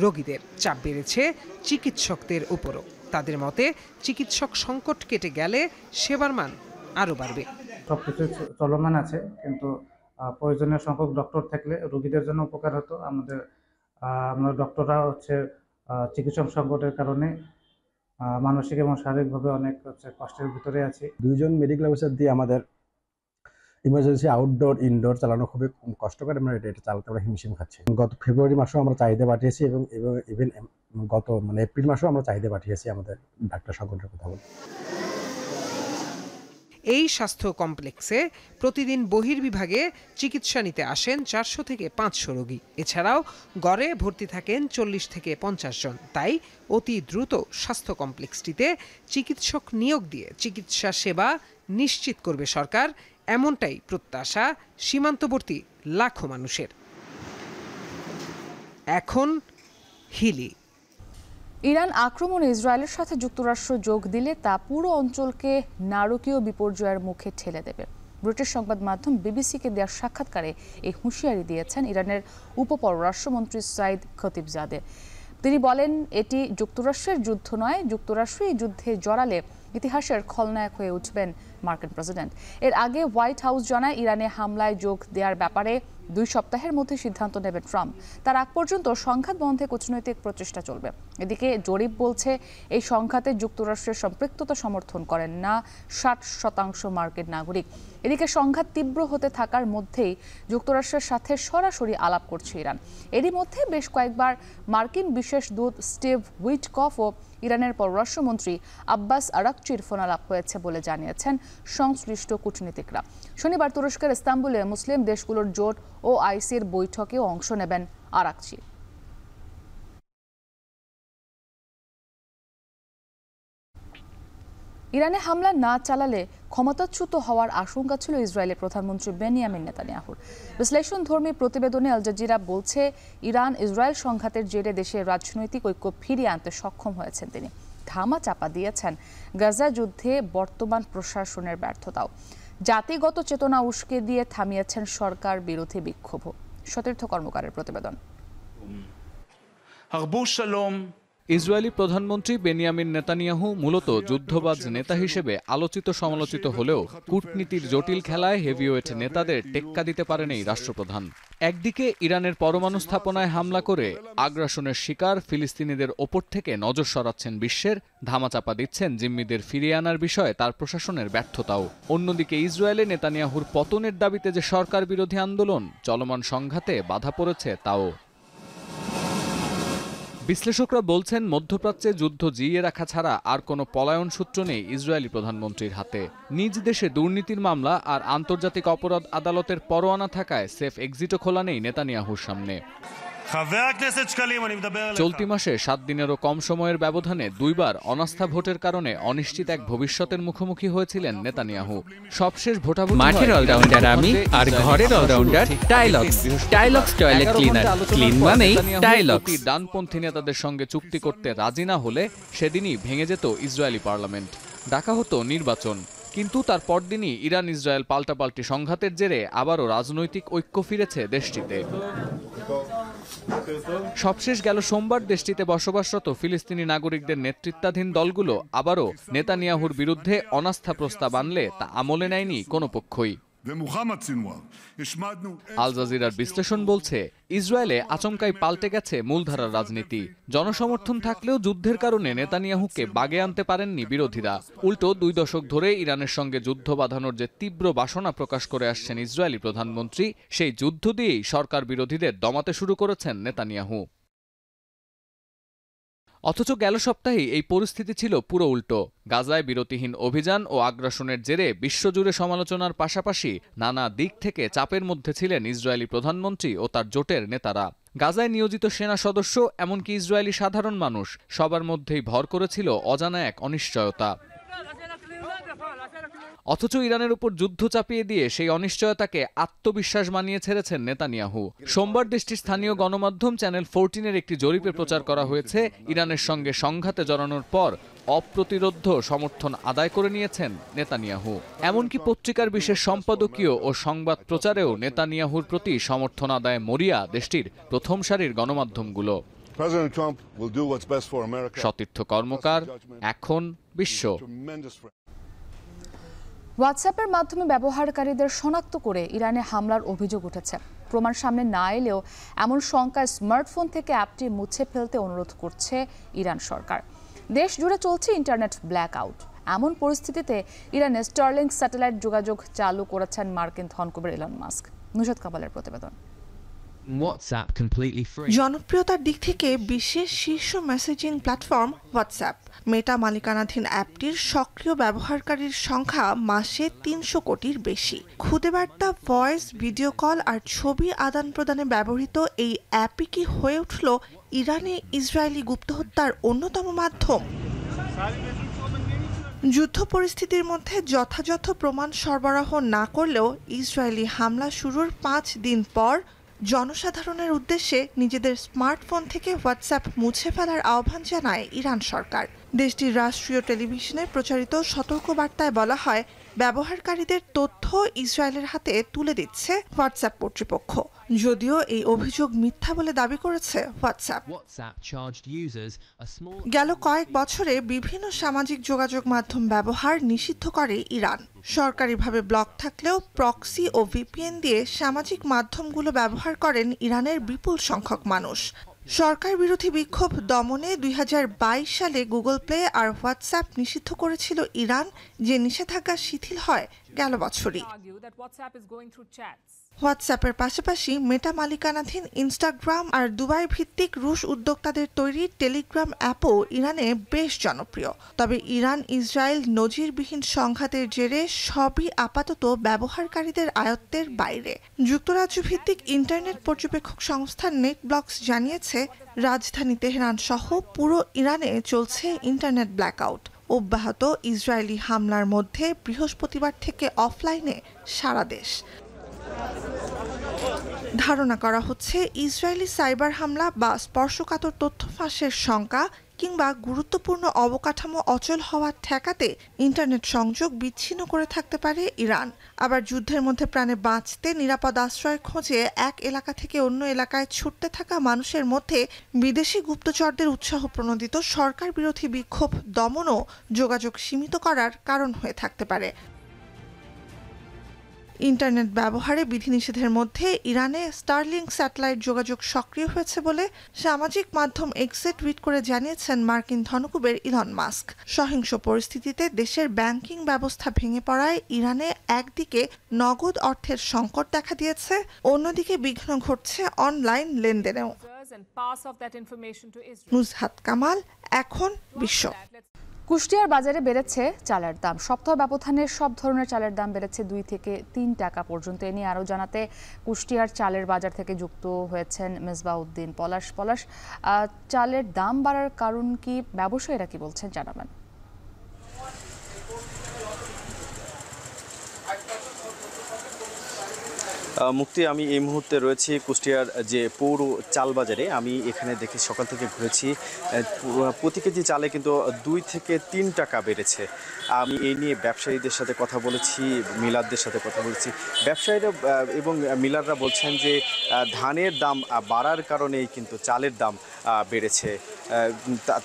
Speaker 22: রোগীদের, চাপ বেড়েছে চিকিৎসকদের উপরও। তাদের মতে চিকিৎসক সংকট কেটে গেলে সেবার মান আরও বাড়বে।
Speaker 24: সবকিছু চলমান আছে, কিন্তু প্রয়োজনীয় সংখ্যক ডক্টর থাকলে রোগীদের জন্য উপকার হতো। আমরা ডক্টররা চিকিৎসক সংকটের কারণে মানসিক এবং শারীরিকভাবে অনেক কষ্টের ভিতরে আছি।
Speaker 25: 2 জন মেডিকেল অফিসার দিয়ে আমাদের ইমার্জেন্সি আউটডোর ইনডোর চালানো খুবই কষ্টকর। আমরা এটা চালাতে আমরা হিমশিম খাচ্ছি। গত ফেব্রুয়ারি মাসেও আমরা চাহিদা পাঠিয়েছি এবং ইভেন গত এপ্রিল মাসেও আমরা চাহিদা পাঠিয়েছি আমাদের ডাক্তার সংকটের কথা বলে।
Speaker 22: এই স্বাস্থ্য কমপ্লেক্সে প্রতিদিন বহির্বিভাগে চিকিৎসা নিতে আসেন 400 থেকে 500 রোগী। এছাড়াও গড়ে ভর্তি থাকেন 40 থেকে 50 জন। তাই অতি দ্রুত স্বাস্থ্য কমপ্লেক্সটিতে চিকিৎসক নিয়োগ দিয়ে চিকিৎসা সেবা নিশ্চিত করবে সরকার, এমনটাই প্রত্যাশা সীমান্তবর্তী লাখো মানুষের। এখন হিলি।
Speaker 1: ইরান আক্রমণে ইসরায়েলের সাথে যুক্তরাষ্ট্র যোগ দিলে তা পুরো অঞ্চলকে নারকীয় বিপর্যয়ের মুখে ঠেলে দেবে। ব্রিটিশ সংবাদ মাধ্যম বিবিসিকে দেওয়া সাক্ষাৎকারে এই হুঁশিয়ারি দিয়েছেন ইরানের উপপররাষ্ট্রমন্ত্রী সাইদ খতিবজাদে। তিনি বলেন, এটি যুক্তরাষ্ট্রের যুদ্ধ নয়, যুক্তরাষ্ট্র এই যুদ্ধে জড়ালে ইতিহাসের খলনায়ক হয়ে উঠবেন মার্কিন প্রেসিডেন্ট। এর আগে হোয়াইট হাউস জানায় ইরানে হামলায় যোগ দেওয়ার ব্যাপারে 2 সপ্তাহের মধ্যে সিদ্ধান্ত নেবেন ট্রাম্প। তার আগ পর্যন্ত সংঘাত বন্ধে কূটনৈতিক প্রচেষ্টা চলবে। এদিকে জরিপ বলছে এই সংঘাতে যুক্তরাষ্ট্রের সম্পৃক্ততা সমর্থন করেন না 60% মার্কিন নাগরিক। এদিকে সংঘাত তীব্র হতে থাকার মধ্যেই যুক্তরাষ্ট্রের সাথে সরাসরি আলাপ করছে ইরান। এরই মধ্যে বেশ কয়েকবার মার্কিন বিশেষ দূত স্টিভ উইটকফ ও ইরানের পররাষ্ট্রমন্ত্রী আব্বাস আরাকচির ফোনালাপ হয়েছে বলে জানিয়েছেন সংশ্লিষ্ট কূটনীতিকরা। শনিবার তুরস্কের ইস্তাম্বুলে মুসলিম দেশগুলোর জোট ও আইসির বৈঠকেও অংশ নেবেন আরাকচি। ইরানে হামলা না চালালে ক্ষমতাচ্যুত হওয়ার আশঙ্কা ছিল ইসরায়েলের প্রধানমন্ত্রী বেনিয়ামিন নেতানিয়াহুর। বিশ্লেষণধর্মী প্রতিবেদনে আল জাজিরা বলছে, ইরান ইসরায়েল সংঘাতের জেরে দেশের রাজনৈতিক ঐক্য ফিরিয়ে আনতে সক্ষম হয়েছেন তিনি। ধামা চাপা দিয়েছেন গাজা যুদ্ধে বর্তমান প্রশাসনের ব্যর্থতাও। জাতিগত চেতনা উস্কে দিয়ে থামিয়েছেন সরকার বিরোধী বিক্ষোভ। সতীর্থ কর্মকারের প্রতিবেদন।
Speaker 26: ইসরায়েলি প্রধানমন্ত্রী বেনিয়ামিন নেতানিয়াহু মূলত যুদ্ধবাজ নেতা হিসেবে আলোচিত সমালোচিত হলেও কূটনীতির জটিল খেলায় হেভিওয়েট নেতাদের টেক্কা দিতে পারেন এই রাষ্ট্রপ্রধান। একদিকে ইরানের পরমাণু স্থাপনায় হামলা করে আগ্রাসনের শিকার ফিলিস্তিনিদের ওপর থেকে নজর সরাচ্ছেন বিশ্বের, ধামাচাপা দিচ্ছেন জিম্মিদের ফিরিয়ে আনার বিষয়ে তার প্রশাসনের ব্যর্থতাও। অন্যদিকে ইসরায়েলে নেতানিয়াহুর পতনের দাবিতে যে সরকার বিরোধী আন্দোলন, চলমান সংঘাতে বাধা পড়েছে তাও। বিশ্লেষকরা বলছেন, মধ্যপ্রাচ্যে যুদ্ধ জিইয়ে রাখা ছাড়া আর কোনো পলায়ন সূত্র নেই ইসরায়েলি প্রধানমন্ত্রীর হাতে। নিজ দেশে দুর্নীতির মামলা আর আন্তর্জাতিক অপরাধ আদালতের পরোয়ানা থাকায় সেফ এক্সিটও খোলা নেই নেতানিয়াহুর সামনে। চলতি মাসে 7 দিনেরও কম সময়ের ব্যবধানে 2 বার অনাস্থা ভোটের কারণে অনিশ্চিত এক ভবিষ্যতের মুখোমুখি হয়েছিলেন নেতানিয়াহু। সবশেষ ভোটাভুটি
Speaker 27: মাঠের অলরাউন্ডার আমি আর ঘরের all rounder Tylox. Tylox toilet cleaner, clean মানেই টাইলক্স।
Speaker 26: ডানপন্থী নেতাদের সঙ্গে চুক্তি করতে রাজি না হলে সেদিনই ভেঙে যেত ইসরায়েলি পার্লামেন্ট, ডাকা হতো নির্বাচন। কিন্তু তার পরদিনই ইরান ইসরায়েল পাল্টাপাল্টি সংঘাতের জেরে আবারও রাজনৈতিক ঐক্য ফিরেছে দেশটিতে। সবশেষ গেল সোমবার দেশটিতে বসবাসরত ফিলিস্তিনি নাগরিকদের নেতৃত্বাধীন দলগুলো আবারও নেতানিয়াহুর বিরুদ্ধে অনাস্থা প্রস্তাব আনলে তা আমলে নেয়নি কোনো পক্ষই। আল জাজিরার বিশ্লেষণ বলছে, ইসরায়েলে আচমকাই পাল্টে গেছে মূলধারার রাজনীতি। জনসমর্থন থাকলেও যুদ্ধের কারণে নেতানিয়াহুকে বাগে আনতে পারেননি বিরোধীরা। উল্টো 2 দশক ধরে ইরানের সঙ্গে যুদ্ধ বাঁধানোর যে তীব্র বাসনা প্রকাশ করে আসছেন ইসরায়েলি প্রধানমন্ত্রী, সেই যুদ্ধ দিয়েই সরকার বিরোধীদের দমাতে শুরু করেছেন নেতানিয়াহু। অথচ গেল সপ্তাহেই এই পরিস্থিতি ছিল পুরো উল্টো। গাজায় বিরতিহীন অভিযান ও আগ্রাসনের জেরে বিশ্বজুড়ে সমালোচনার পাশাপাশি নানা দিক থেকে চাপের মধ্যে ছিলেন ইসরায়েলি প্রধানমন্ত্রী ও তার জোটের নেতারা। গাজায় নিয়োজিত সেনা সদস্য, এমনকি ইসরায়েলি সাধারণ মানুষ, সবার মধ্যেই ভর করেছিল অজানা এক অনিশ্চয়তা। অথচ ইরানের উপর যুদ্ধ চাপিয়ে দিয়ে সেই অনিশ্চয়তাকে আত্মবিশ্বাস বানিয়ে ছেড়েছেন নেতানিয়াহু। সোমবার দেশটির স্থানীয় গণমাধ্যম চ্যানেল 14-এর একটি জরিপে প্রচার করা হয়েছে, ইরানের সঙ্গে সংঘাতে জড়ানোর পর অপ্রতিরোধ্য সমর্থন আদায় করে নিয়েছেন নেতানিয়াহু। এমনকি পত্রিকার বিশেষ সম্পাদকীয় ও সংবাদ প্রচারেও নেতানিয়াহুর প্রতি সমর্থন আদায় মরিয়া দেশটির প্রথম সারির গণমাধ্যমগুলো। সতীর্থ কর্মকার, এখন বিশ্ব।
Speaker 1: হোয়াটসঅ্যাপের মাধ্যমে ব্যবহারকারীদের শনাক্ত করে ইরানে হামলার অভিযোগ উঠেছে। প্রমাণ সামনে না এলেও এমন শঙ্কায় স্মার্টফোন থেকে অ্যাপটি মুছে ফেলতে অনুরোধ করছে ইরান সরকার। দেশ জুড়ে চলছে ইন্টারনেট ব্ল্যাকআউট। এমন পরিস্থিতিতে ইরানে স্টারলিংক স্যাটেলাইট যোগাযোগ চালু করেছেন মার্কিন ধনকুবের ইলন মাস্ক। নুসরাত কামালের প্রতিবেদন।
Speaker 2: জনপ্রিয়তার দিক থেকে বিশ্বের শীর্ষ মেসেজিং প্ল্যাটফর্ম হোয়াটসঅ্যাপ। মেটা মালিকানাধীন অ্যাপটির সক্রিয় ব্যবহারকারীর সংখ্যা মাসে 300 কোটির বেশি। খুদে বার্তা, ভয়েস, ভিডিও কল আর ছবি আদান প্রদানে ব্যবহৃত এই অ্যাপই কি হয়ে উঠল ইরানে ইসরায়েলি গুপ্তহত্যার অন্যতম মাধ্যম? যুদ্ধ পরিস্থিতির মধ্যে যথাযথ প্রমাণ সরবরাহ না করলেও ইসরায়েলি হামলা শুরুর 5 দিন পর জনসাধারণের উদ্দেশ্যে নিজেদের স্মার্টফোন থেকে হোয়াটসঅ্যাপ মুছে ফেলার আহ্বান জানায় ইরান সরকার। দেশটির রাষ্ট্রীয় টেলিভিশনে প্রচারিত সতর্কবার্তায় বলা হয়, ব্যবহারকারীদের তথ্য ইসরায়েলের হাতে তুলে দিচ্ছে হোয়াটসঅ্যাপ কর্তৃপক্ষ। যদিও এই অভিযোগ মিথ্যা বলে দাবি করেছে হোয়াটসঅ্যাপ। গেল কয়েক বছরে বিভিন্ন সামাজিক যোগাযোগ মাধ্যম ব্যবহার নিষিদ্ধ করে ইরান। সরকারিভাবে ব্লক থাকলেও প্রক্সি ও ভিপিএন দিয়ে সামাজিক মাধ্যমগুলো ব্যবহার করেন ইরানের বিপুল সংখ্যক মানুষ। সরকার বিরোধী বিক্ষোভ দমনে 2022 সালে গুগল প্লে আর হোয়াটসঅ্যাপ নিষিদ্ধ করেছিল ইরান, যে নিষেধাজ্ঞা শিথিল হয় গেল বছরই। হোয়াটসঅ্যাপের পাশাপাশি মেটা মালিকানাধীন ইনস্টাগ্রাম আর দুবাই ভিত্তিক রুশ উদ্যোক্তাদের তৈরি টেলিগ্রাম অ্যাপও ইরানে বেশ জনপ্রিয়। তবে ইরান ইসরায়েল নজিরবিহীন সংঘাতের জেরে সবই আপাতত ব্যবহারকারীদের আয়ত্তের বাইরে। যুক্তরাজ্য ভিত্তিক ইন্টারনেট পর্যবেক্ষক সংস্থা নেটব্লকস জানিয়েছে, রাজধানী তেহরান সহ পুরো ইরানে চলছে ইন্টারনেট ব্ল্যাকআউট। অব্যাহত ইসরায়েলি হামলার মধ্যে বৃহস্পতিবার থেকে অফলাইনে সারা দেশ। ধারণা করা হচ্ছে, ইসরায়েলি সাইবার হামলা বা স্পর্শকাতর তথ্য ফাঁসের শঙ্কা কিংবা গুরুত্বপূর্ণ অবকাঠামো অচল হওয়া ঠেকাতে ইন্টারনেট সংযোগ বিচ্ছিন্ন করে থাকতে পারে ইরান। আবার যুদ্ধের মধ্যে প্রাণে বাঁচতে নিরাপদ আশ্রয় খোঁজে এক এলাকা থেকে অন্য এলাকায় ছুটতে থাকা মানুষের মধ্যে বিদেশি গুপ্তচরদের উৎসাহ প্রণোদিত সরকার বিরোধী বিক্ষোভ দমনও যোগাযোগ সীমিত করার কারণ হয়ে থাকতে পারে। ইন্টারনেট ব্যবহারে বিধিনিষেধের মধ্যে ইরানে স্টারলিংক স্যাটেলাইট যোগাযোগ সক্রিয় হয়েছে বলে সামাজিক মাধ্যম এক্সে টুইট করে জানিয়েছেন মার্কিন ধনকুবের ইলন মাস্ক। সহিংস পরিস্থিতিতে দেশের ব্যাংকিং ব্যবস্থা ভেঙে পড়ায় ইরানে একদিকে নগদ অর্থের সংকট দেখা দিয়েছে, অন্যদিকে বিঘ্ন ঘটছে অনলাইন লেনদেনেও। নুসরাত কামাল, এখন বিশ্ব।
Speaker 1: কুষ্টিয়ার বাজারে বেড়েছে চালের দাম। সপ্তাহ ব্যবধানে সব ধরনের চালের দাম বেড়েছে 2 থেকে 3 টাকা পর্যন্ত। এ নিয়ে আরও জানাতে কুষ্টিয়ার চালের বাজার থেকে যুক্ত হয়েছেন মেজবাউদ্দিন পলাশ। চালের দাম বাড়ার কারণ কি, ব্যবসায়ীরা কি বলছেন জানাবেন।
Speaker 14: মুক্তি, আমি এই মুহূর্তে রয়েছি কুষ্টিয়ার যে পৌর চাল বাজারে। আমি এখানে দেখি সকাল থেকে ঘুরেছি, প্রতি কেজি চালে কিন্তু 2 থেকে 3 টাকা বেড়েছে। আমি এই নিয়ে ব্যবসায়ীদের সাথে কথা বলেছি, মিলারদের সাথে কথা বলেছি। ব্যবসায়ীরা এবং মিলাররা বলছেন যে ধানের দাম বাড়ার কারণেই কিন্তু চালের দাম বেড়েছে,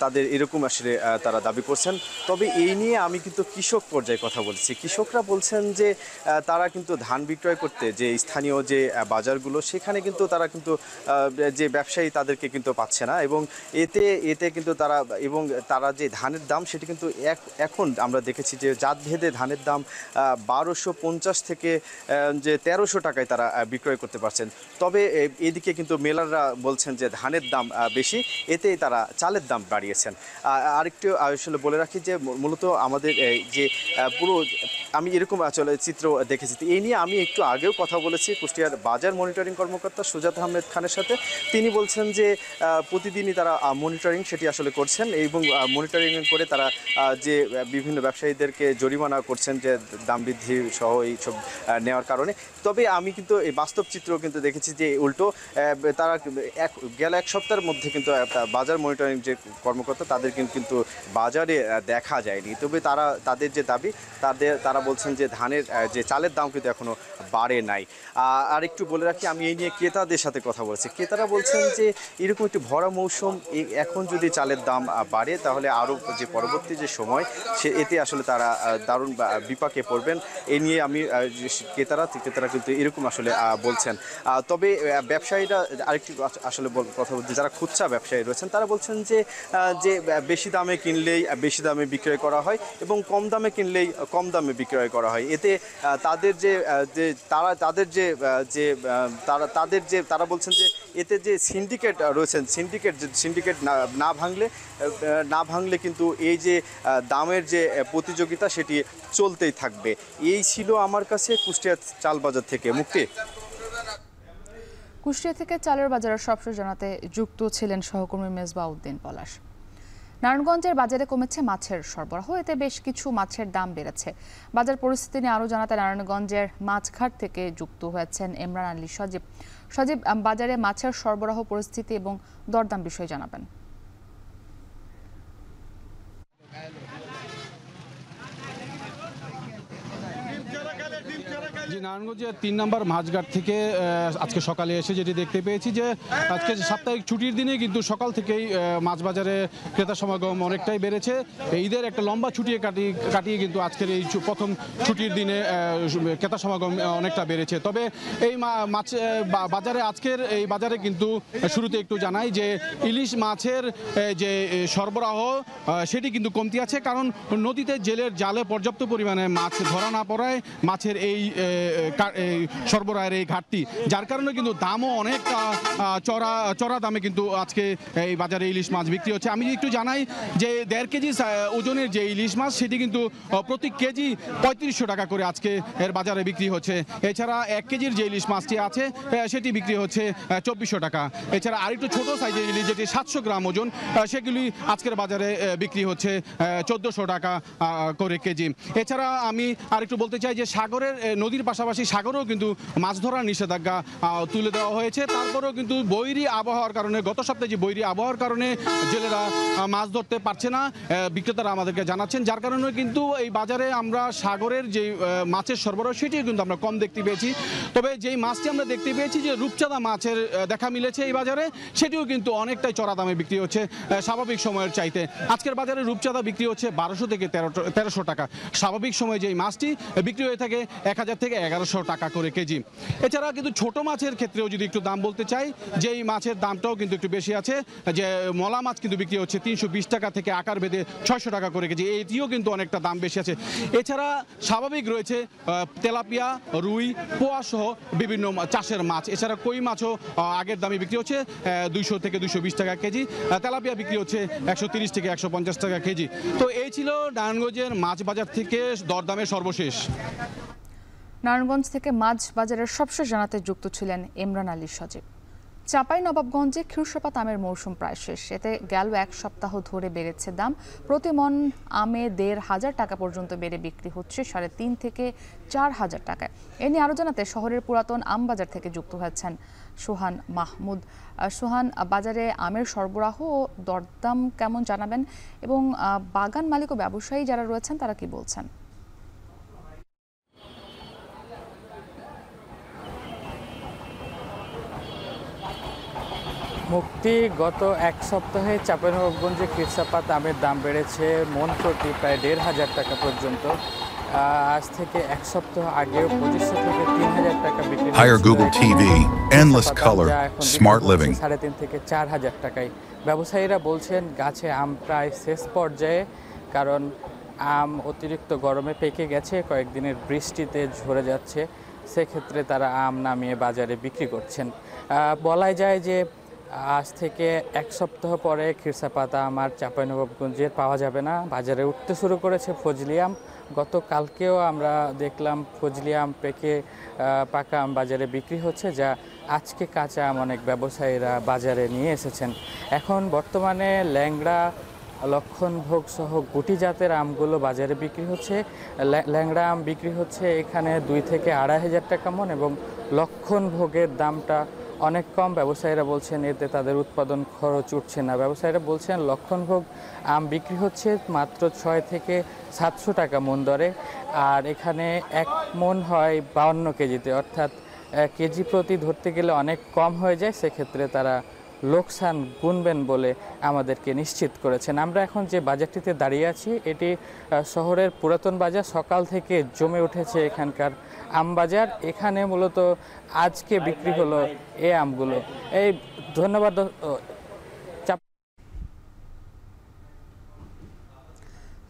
Speaker 14: তাদের এরকম আসলে তারা দাবি করছেন। তবে এই নিয়ে আমি কিন্তু কৃষক পর্যায়ে কথা বলেছি। কৃষকরা বলছেন যে তারা কিন্তু ধান বিক্রয় করতে যে স্থানীয় যে বাজারগুলো, সেখানে কিন্তু তারা কিন্তু যে ব্যবসায়ী তাদেরকে কিন্তু পাচ্ছে না, এবং এতে কিন্তু তারা যে ধানের দাম সেটি কিন্তু এখন আমরা দেখেছি যে জাতভেদে ধানের দাম 1250 থেকে যে 1300 টাকায় তারা বিক্রয় করতে পারছেন। তবে এদিকে কিন্তু মেলাররা বলছেন যে ধানের দাম বেশি, এতেই তারা চালের দাম বাড়িয়েছেন। আরেকটু আসলে বলে রাখি যে মূলত আমাদের যে পুরো আমি এরকম আসলে চিত্র দেখেছি। এই নিয়ে আমি একটু আগেও কথা বলেছি
Speaker 3: কুষ্টিয়ার বাজার মনিটরিং কর্মকর্তা সুজাত আহমেদ খানের সাথে। তিনি বলছেন যে প্রতিদিনই তারা মনিটরিং সেটি আসলে করছেন এবং মনিটরিং করে তারা যে বিভিন্ন ব্যবসায়ীদেরকে জরিমানা করছেন যে দাম বৃদ্ধি সহ এইসব নেওয়ার কারণে। তবে আমি কিন্তু এই বাস্তব চিত্র কিন্তু দেখেছি যে উল্টো তারা গেল এক সপ্তাহের মধ্যে কিন্তু বাজার মনিটরিং যে কর্মকর্তা তাদের কিন্তু বাজারে দেখা যায়নি। তবে তাদের যে দাবি তারা বলছেন যে ধানের যে চালের দাম কিন্তু এখনো বাড়ে নাই। আর একটু বলে রাখি, আমি এই নিয়ে ক্রেতাদের সাথে কথা বলছি। ক্রেতারা বলছেন যে এরকম একটি ভরা মৌসুম, এখন যদি চালের দাম বাড়ে তাহলে আরও যে পরবর্তী যে সময় এতে আসলে তারা দারুণ বিপাকে পড়বেন। এই নিয়ে আমি ক্রেতারা কিন্তু এরকম আসলে বলছেন। তবে ব্যবসায়ীরা আরেকটি আসলে কথা বলতে, যারা খুচরা ব্যবসায়ী রয়েছেন তারা বলছেন যে বেশি দামে কিনলেই বেশি দামে বিক্রয় করা হয় এবং কম দামে কিনলেই কম দামে বিক্রয় করা হয়। এতে তারা বলছেন যে এতে যে সিন্ডিকেট রয়েছেন, সিন্ডিকেট না ভাঙলে কিন্তু এই যে দামের যে প্রতিযোগিতা সেটি চলতেই থাকবে। এই ছিল আমার কাছে কুষ্টিয়া চাল বাজার থেকে মুক্তি।
Speaker 1: কুষ্টিয়া থেকে চালের বাজারের সবশেষ জানাতে যুক্ত ছিলেন সহকর্মী মেজবাহ উদ্দিন পলাশ। নারায়ণগঞ্জের বাজারে কমেছে মাছের সরবরাহ, এতে বেশ কিছু মাছের দাম বেড়েছে। বাজার পরিস্থিতি নিয়ে আরও জানাতে নারায়ণগঞ্জের মাছঘাট থেকে যুক্ত হয়েছেন ইমরান আলী সজীব। বাজারে মাছের সরবরাহ পরিস্থিতি এবং দরদাম বিষয়ে জানাবেন।
Speaker 6: জি, নারায়ণগঞ্জের ৩ নম্বর মাছঘাট থেকে আজকে সকালে এসে যেটি দেখতে পেয়েছি যে আজকে সাপ্তাহিক ছুটির দিনে কিন্তু সকাল থেকেই মাছ বাজারে ক্রেতা সমাগম অনেকটাই বেড়েছে। ঈদের একটা লম্বা ছুটি কাটিয়ে কিন্তু আজকের এই প্রথম ছুটির দিনে ক্রেতা সমাগম অনেকটা বেড়েছে। তবে এই মাছ বাজারে আজকের এই বাজারে কিন্তু শুরুতে একটু জানাই যে ইলিশ মাছের যে সরবরাহ সেটি কিন্তু কমতি আছে, কারণ নদীতে জেলের জালে পর্যাপ্ত পরিমাণে মাছ ধরা না পড়ায় মাছের এই সরবরাহের এই ঘাটতি, যার কারণে কিন্তু দামও অনেক চড়া দামে কিন্তু আজকে এই বাজারে ইলিশ মাছ বিক্রি হচ্ছে। আমি একটু জানাই যে 1.5 কেজি ওজনের যে ইলিশ মাছ সেটি কিন্তু প্রতি কেজি 3500 টাকা করে আজকে এর বাজারে বিক্রি হচ্ছে। এছাড়া 1 কেজির যে ইলিশ মাছটি আছে সেটি বিক্রি হচ্ছে 2400 টাকা। এছাড়া আরেকটু ছোট সাইজের ইলিশ যেটি 700 গ্রাম ওজন সেগুলি আজকের বাজারে বিক্রি হচ্ছে 1400 টাকা করে কেজি। এছাড়া আমি আরেকটু বলতে চাই যে নদীর পাশাপাশি সাগরেও কিন্তু মাছ ধরার নিষেধাজ্ঞা তুলে দেওয়া হয়েছে। তারপরেও কিন্তু বৈরী আবহাওয়ার কারণে, গত সপ্তাহে যে বৈরী আবহাওয়ার কারণে জেলেরা মাছ ধরতে পারছে না, বিক্রেতারা আমাদেরকে জানাচ্ছেন, যার কারণে কিন্তু এই বাজারে আমরা সাগরের যে মাছের সরবরাহ সেটিও কিন্তু আমরা কম দেখতে পেয়েছি। তবে যেই মাছটি আমরা দেখতে পেয়েছি যে রূপচাঁদা মাছের দেখা মিলেছে এই বাজারে, সেটিও কিন্তু অনেকটাই চড়া দামে বিক্রি হচ্ছে স্বাভাবিক সময়ের চাইতে। আজকের বাজারে রূপচাঁদা বিক্রি হচ্ছে 1200 থেকে 1300 টাকা। স্বাভাবিক সময়ে যেই মাছটি বিক্রি হয়ে থাকে 1000 থেকে 1100 টাকা করে কেজি। এছাড়া কিন্তু ছোট মাছের ক্ষেত্রেও যদি একটু দাম বলতে চাই, যে এই মাছের দামটাও কিন্তু একটু বেশি আছে। যে মলা মাছ কিন্তু বিক্রি হচ্ছে 320 টাকা থেকে আকার ভেদে 600 টাকা করে কেজি, এটিও কিন্তু অনেকটা দাম বেশি আছে। এছাড়া স্বাভাবিক রয়েছে তেলাপিয়া, রুই, পোয়া সহ বিভিন্ন চাষের মাছ। এছাড়া কই মাছও আগের দামে বিক্রি হচ্ছে 200 থেকে 220 টাকা কেজি। তেলাপিয়া বিক্রি হচ্ছে 130 থেকে 150 টাকা কেজি। তো এই ছিল নারায়ণগঞ্জের মাছ বাজার থেকে দরদামের সর্বশেষ।
Speaker 1: নারায়ণগঞ্জ থেকে মাছ বাজারের সবশেষ জানাতে যুক্ত ছিলেন ইমরান আলী সজীব। চাঁপাইনবাবগঞ্জে ক্ষীরসাপাত আমের মৌসুম প্রায় শেষ, এতে গেল 1 সপ্তাহ ধরে বেড়েছে দাম। প্রতি মন আমে 1500 টাকা পর্যন্ত বেড়ে বিক্রি হচ্ছে 3.5 থেকে 4000 টাকায়। এ নিয়ে আরও জানাতে শহরের পুরাতন আম বাজার থেকে যুক্ত হয়েছেন সোহান মাহমুদ। সোহান, বাজারে আমের সরবরাহ ও দরদাম কেমন জানাবেন, এবং বাগান মালিক ও ব্যবসায়ী যারা রয়েছেন তারা কি বলছেন?
Speaker 27: মুক্তি, গত 1 সপ্তাহে চাঁপাইনবাবগঞ্জে ক্ষীরসাপাত আমের দাম বেড়েছে মন প্রতি প্রায় 1500 টাকা পর্যন্ত। আজ থেকে 1 সপ্তাহ আগেও 2500 থেকে 3000 টাকা বিক্রি হয়েছে।
Speaker 8: Higher Google TV, endless color, smart living.
Speaker 27: 3.5 থেকে 4000 টাকায়। ব্যবসায়ীরা বলছেন গাছে আম প্রায় শেষ পর্যায়ে, কারণ আম অতিরিক্ত গরমে পেকে গেছে, কয়েকদিনের বৃষ্টিতে ঝরে যাচ্ছে। সেক্ষেত্রে তারা আম নামিয়ে বাজারে বিক্রি করছেন। বলা যায় যে আজ থেকে 1 সপ্তাহ পরে ক্ষীরসাপাত আম আর চাঁপাইনবাবগঞ্জের পাওয়া যাবে না, বাজারে উঠতে শুরু করেছে ফজলি আম। গতকালকেও আমরা দেখলাম ফজলি আম পেকে পাকা আম বাজারে বিক্রি হচ্ছে, যা আজকে কাঁচা আম অনেক ব্যবসায়ীরা বাজারে নিয়ে এসেছেন। এখন বর্তমানে ল্যাংড়া, লক্ষণভোগ সহ গুটি জাতের আমগুলো বাজারে বিক্রি হচ্ছে। ল্যাংড়া আম বিক্রি হচ্ছে এখানে 2 থেকে 2,500 টাকা মন, এবং লক্ষণভোগের দামটা অনেক কম। ব্যবসায়ীরা বলছেন এতে তাদের উৎপাদন খরচ উঠছে না। ব্যবসায়ীরা বলছেন লক্ষণভোগ আম বিক্রি হচ্ছে মাত্র 6 থেকে 700 টাকা মন দরে, আর এখানে 1 মন হয় 52 কেজিতে, অর্থাৎ কেজি প্রতি ধরতে গেলে অনেক কম হয়ে যায়। সেক্ষেত্রে তারা লোকসান গুনবেন বলে আমাদেরকে নিশ্চিত করেছেন। আমরা এখন যে বাজারটিতে দাঁড়িয়ে আছি এটি শহরের পুরাতন বাজার। সকাল থেকে জমে উঠেছে এখানকার আম বাজার। এখানে মূলত আজকে বিক্রি হলো এই আমগুলো। এই ধন্যবাদ।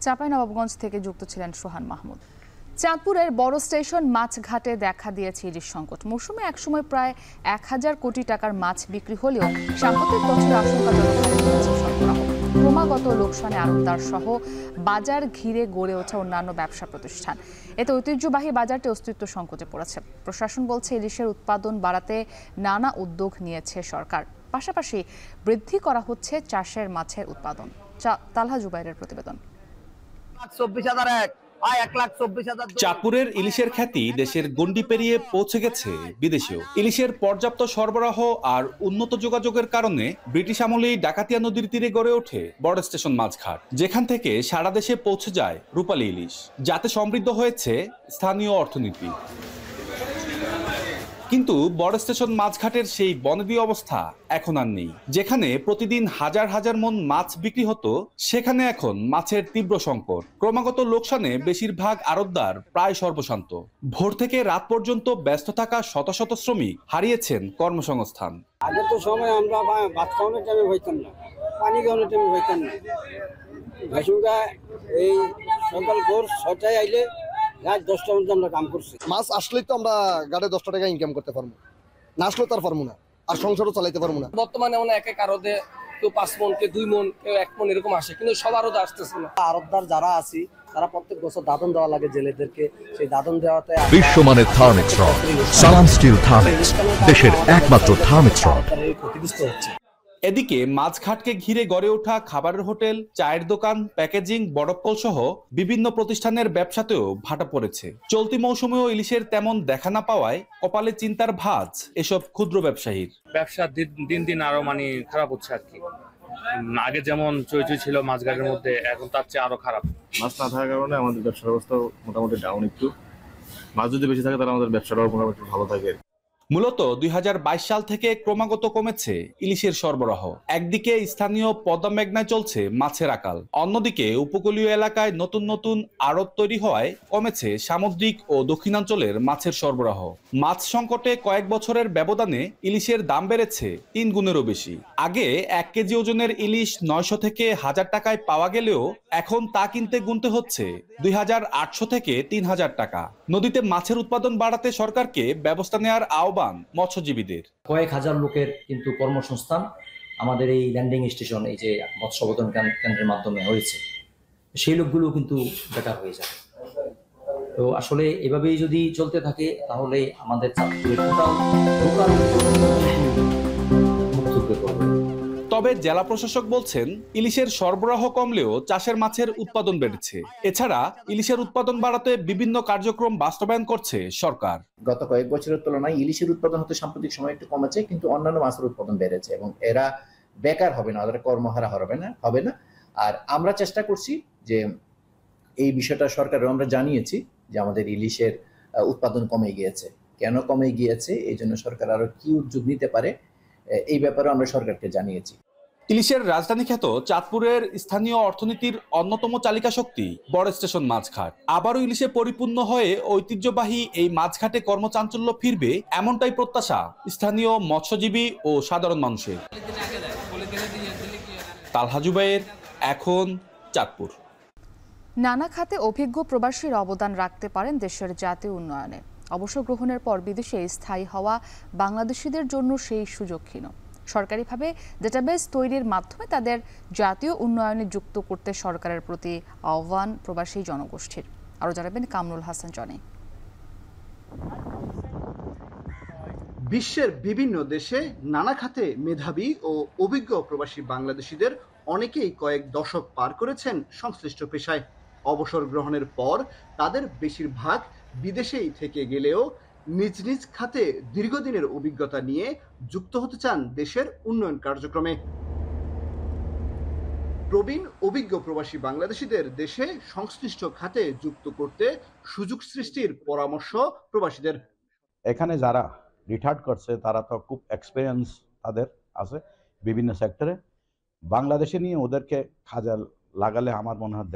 Speaker 1: চাঁপাইনবাবগঞ্জ থেকে যুক্ত ছিলেন সোহান মাহমুদ। চাঁদপুরের বড় স্টেশন মাছঘাটে দেখা দিয়েছে ইলিশ সংকট। মৌসুমে একসময় প্রায় 1,000 কোটি টাকার মাছ বিক্রি হলেও সাম্প্রতিক বছরে আশঙ্কাজনক সরবরাহ, ক্রমাগত লোকসানে আড়তদার সহ বাজার ঘিরে গড়ে ওঠা অন্যান্য ব্যবসা প্রতিষ্ঠান। এতে ঐতিহ্যবাহী বাজারটি অস্তিত্ব সংকটে পড়েছে। প্রশাসন বলছে ইলিশের উৎপাদন বাড়াতে নানা উদ্যোগ নিয়েছে সরকার, পাশাপাশি বৃদ্ধি করা হচ্ছে চাষের মাছের উৎপাদন। তালহা জুবাইরের প্রতিবেদন।
Speaker 9: চাঁদপুরের ইলিশের খ্যাতি দেশের গণ্ডি পেরিয়ে পৌঁছে গেছে বিদেশেও। ইলিশের পর্যাপ্ত সরবরাহ আর উন্নত যোগাযোগের কারণে ব্রিটিশ আমলেই ডাকাতিয়া নদীর তীরে গড়ে ওঠে বড় স্টেশন মাছঘাট, যেখান থেকে সারা দেশে পৌঁছে যায় রূপালী ইলিশ, যাতে সমৃদ্ধ হয়েছে স্থানীয় অর্থনীতি। কিন্তু বড় স্টেশন মাছঘাটের সেই বনেদি অবস্থা এখন আর নেই। যেখানে প্রতিদিন হাজার হাজার মন মাছ বিক্রি হতো, সেখানে এখন মাছের তীব্র সংকট। ক্রমাগত লোকসানে বেশিরভাগ আড়তদার প্রায় সর্বশান্ত। ভোর থেকে রাত পর্যন্ত ব্যস্ত থাকা শত শত শ্রমিক হারিয়েছেন কর্মসংস্থান।
Speaker 10: আগে তো সময় আমরা ভাত খাওয়ানোর টাইমে হইতাম না, পানি খাওয়ানোর টাইমে হইতাম না। ভাইসুঙ্গা এই সকাল ভোর 6টায় আইলে রাত 10টা পর্যন্ত আমরা কাম করছি।
Speaker 11: মাছ আসলেই তো আমরা গাড়ে 10 টাকা ইনকাম করতে পারবো, না আসলেও তার পারবো না, আর সংসারও চালাইতে পারবো না।
Speaker 12: বর্তমানে এমন এক এক আড়তে কেউ 5 মন, কেউ 2 মন, কেউ 1 মন এরকম আসে, কিন্তু সবার আড়তে আসতেছে না।
Speaker 10: আড়তদার যারা আছি তারা প্রত্যেক বছর দাদন দেওয়া লাগে জেলেদেরকে। সেই দাদন দেওয়াতে
Speaker 8: বিশ্বমানের থার্মিক্স রড, সালাম স্টিল থার্মিক্স, দেশের একমাত্র থার্মিক্স রড।
Speaker 10: ক্ষতিগ্রস্ত হচ্ছে।
Speaker 9: এদিকে মাছঘাটকে ঘিরে গড়ে ওঠা খাবারের হোটেল, চায়ের দোকান, প্যাকেজিং, বরফকল সহ বিভিন্ন প্রতিষ্ঠানের ব্যবসাতেও ভাটা পড়েছে। চলতি মৌসুমেও ইলিশের তেমন দেখা না পাওয়ায় কপালে চিন্তার ভাঁজ এসব ক্ষুদ্র ব্যবসায়ীর।
Speaker 13: ব্যবসা দিন দিন আরো খারাপ হচ্ছে আর কি। আগে যেমন চৈচৈ ছিল মাছঘাটের মধ্যে, এখন তার চেয়ে আরো খারাপ।
Speaker 16: মাছ না থাকার কারণে আমাদের ব্যবসার অবস্থা মোটামুটি ডাউন একটু। মাছ যদি বেশি থাকে তাহলে আমাদের ব্যবসাটাও মোটামুটি ভালো থাকে।
Speaker 9: মূলত 2022 সাল থেকে ক্রমাগত কমেছে ইলিশের সরবরাহ। একদিকে স্থানীয় পদ্মা মেঘনায় চলছে মাছের আকাল, অন্যদিকে উপকূলীয় এলাকায় নতুন নতুন আড়ত তৈরি হওয়ায় কমেছে সামুদ্রিক ও দক্ষিণাঞ্চলের মাছের সরবরাহ। মাছ সংকটে কয়েক বছরের ব্যবধানে ইলিশের দাম বেড়েছে 3 গুণেরও বেশি। আগে 1 কেজি ওজনের ইলিশ 900 থেকে 1000 টাকায় পাওয়া গেলেও এখন তা কিনতে গুনতে হচ্ছে 2800 থেকে 3000 টাকা। নদীতে মাছের উৎপাদন বাড়াতে সরকারকে ব্যবস্থা নেওয়ার আহ্বান মৎস্যজীবীদের।
Speaker 17: কয়েক হাজার লোকের কিন্তু কর্মসংস্থান আমাদের এই ল্যান্ডিং স্টেশন, এই যে মৎস্য অবতরণ কেন্দ্রের মাধ্যমে হয়েছে, সেই লোকগুলো কিন্তু বেকার হয়ে যাবে। তো আসলে এভাবেই যদি চলতে থাকে তাহলে আমাদের চাঁদপুরের টোটাল
Speaker 9: তবে জেলা প্রশাসক বলছেন ইলিশের সরবরাহ কমলেও চাষের মাছের উৎপাদন বেড়েছে। এছাড়া ইলিশের উৎপাদন বাড়াতে বিভিন্ন কার্যক্রম বাস্তবায়ন করছে সরকার।
Speaker 28: গত কয়েক বছরের তুলনায় ইলিশের উৎপাদন হতে সাম্প্রতিক সময় একটু কমেছে, কিন্তু অন্যান্য মাছের উৎপাদন বেড়েছে এবং এরা বেকার হবে না, ওদের কর্মহারা হবে না। আর আমরা চেষ্টা করছি যে এই বিষয়টা সরকারের আমরা জানিয়েছি যে আমাদের ইলিশের উৎপাদন কমে গিয়েছে। কেন কমে গিয়েছে, এই জন্য সরকার আরো কি উদ্যোগ নিতে পারে এই ব্যাপারে আমরা সরকারকে জানিয়েছি।
Speaker 9: ইলিশের রাজধানী খ্যাত চাঁদপুরের স্থানীয় অর্থনীতির অন্যতম চালিকা শক্তি বড় স্টেশন মাছঘাট। আবারও ইলিশে পরিপূর্ণ হয়ে ঐতিহ্যবাহী এই মাছঘাটে কর্মচাঞ্চল্য ফিরবে, এমনটাই প্রত্যাশা স্থানীয় মৎস্যজীবী ও সাধারণ মানুষের। তালহা জুবাইর, এখন চাঁদপুর।
Speaker 1: নানা খাতে অভিজ্ঞ প্রবাসীর অবদান রাখতে পারেন দেশের জাতীয় উন্নয়নে। অবসর গ্রহণের পর বিদেশে স্থায়ী হওয়া বাংলাদেশিদের জন্য সেই সুযোগ ক্ষীণ। সরকারিভাবে ডেটাবেস তৈরির মাধ্যমে তাদের জাতীয় উন্নয়নে যুক্ত করতে সরকারের প্রতি আহ্বান প্রবাসী জনগোষ্ঠীর। আরও জানাবেন কামরুল হাসান জনি।
Speaker 4: বিশ্বের বিভিন্ন দেশে নানা খাতে মেধাবী ও অভিজ্ঞ প্রবাসী বাংলাদেশিদের অনেকেই কয়েক দশক পার করেছেন সংশ্লিষ্ট পেশায়। অবসর গ্রহণের পর তাদের বেশিরভাগ বিদেশেই থেকে গেলেও নিজ নিজ খাতে দীর্ঘদিনের অভিজ্ঞতা নিয়ে যুক্ত হতে চান দেশের উন্নয়ন কার্যক্রমে। প্রবীণ অভিজ্ঞ প্রবাসী বাংলাদেশিদের দেশে সংশ্লিষ্ট খাতে যুক্ত করতে সুযোগ সৃষ্টির পরামর্শ প্রবাসীদের।
Speaker 5: এখানে যারা রিটায়ার্ড করছে তারা তো খুব এক্সপিরিয়েন্স তাদের আছে বিভিন্ন সেক্টরে। বাংলাদেশে নিয়ে ওদেরকে কাজে লাগালে আমার মনে হয়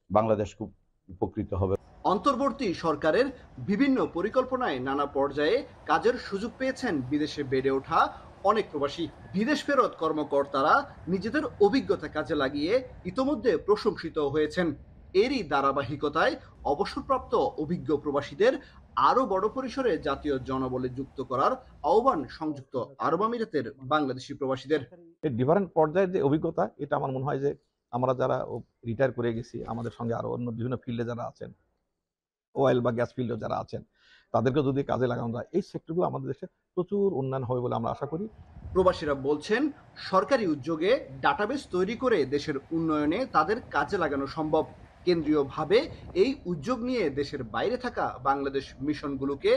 Speaker 5: বাংলাদেশ খুব উপকৃত হবে।
Speaker 4: অন্তর্বর্তী সরকারের বিভিন্ন পরিকল্পনায় নানা পর্যায়ে কাজের সুযোগ পেয়েছেন বিদেশে বেড়ে ওঠা অনেক প্রবাসী। বিদেশ ফেরত কর্মকর্তারা নিজেদের অভিজ্ঞতা কাজে লাগিয়ে ইতোমধ্যে প্রশংসিত হয়েছেন। এরই ধারাবাহিকতায় অবসরপ্রাপ্ত অভিজ্ঞ প্রবাসীদের আরো বড় পরিসরে জাতীয় জনবলে যুক্ত করার আহ্বান সংযুক্ত আরব আমিরাতের বাংলাদেশি প্রবাসীদের।
Speaker 15: ডিফারেন্ট পর্যায়ের যে অভিজ্ঞতা, এটা আমার মনে হয় যে আমরা যারা রিটায়ার করে গেছি, আমাদের সঙ্গে আরো অন্য বিভিন্ন ফিল্ডে যারা আছেন, অয়েল বা গ্যাস ফিল্ডে যারা আছেন, তাদেরকে যদি কাজে লাগানো যায়, এই সেক্টরগুলো আমাদের দেশে প্রচুর উন্নয়ন হবে বলে আমরা আশা করি।
Speaker 4: প্রবাসীরা বলছেন, সরকারি উদ্যোগে ডাটাবেস তৈরি করে দেশের উন্নয়নে তাদের কাজে লাগানো সম্ভব। কেন্দ্রীয়ভাবে এই উদ্যোগ নিয়ে দেশের বাইরে থাকা বাংলাদেশ মিশনগুলোকে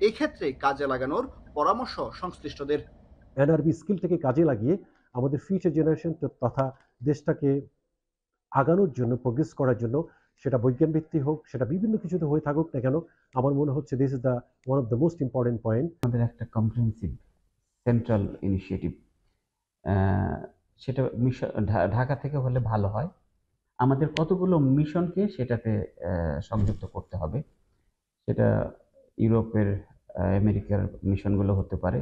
Speaker 4: এক্ষেত্রে কাজে লাগানোর পরামর্শ সংশ্লিষ্টদের।
Speaker 18: এনআরবি স্কিলটাকে কাজে লাগিয়ে আমাদের ফিউচার জেনারেশন তথা দেশটাকে আগানোর জন্য, প্রোগ্রেস করার জন্য, সেটা বৈজ্ঞান ভিত্তিক হোক, সেটা বিভিন্ন কিছুতে হয়ে থাকুক না কেন, আমার মনে হচ্ছে this is the one of the most important point.
Speaker 19: আমাদের একটা কম্প্রিহেনসিভ সেন্ট্রাল ইনিশিয়েটিভ, সেটা মিশন ঢাকা থেকে হলে ভালো হয়। আমাদের কতগুলো মিশনকে সেটাতে সংযুক্ত করতে হবে। সেটা ইউরোপের, আমেরিকার মিশনগুলো হতে পারে,